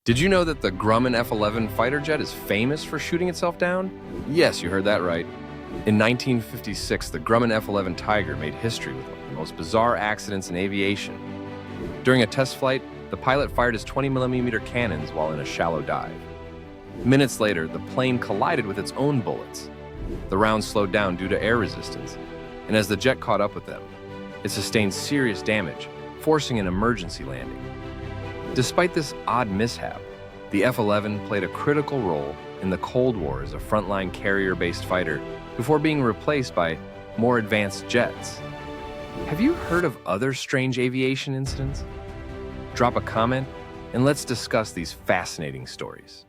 Did you know that the Grumman F-11 fighter jet is famous for shooting itself down? Yes, you heard that right. In 1956, the Grumman F-11 Tiger made history with one of the most bizarre accidents in aviation. During a test flight, the pilot fired his 20mm cannons while in a shallow dive. Minutes later, the plane collided with its own bullets. The rounds slowed down due to air resistance, and as the jet caught up with them, it sustained serious damage, forcing an emergency landing. Despite this odd mishap, the F-11 played a critical role in the Cold War as a frontline carrier-based fighter before being replaced by more advanced jets. Have you heard of other strange aviation incidents? Drop a comment and let's discuss these fascinating stories.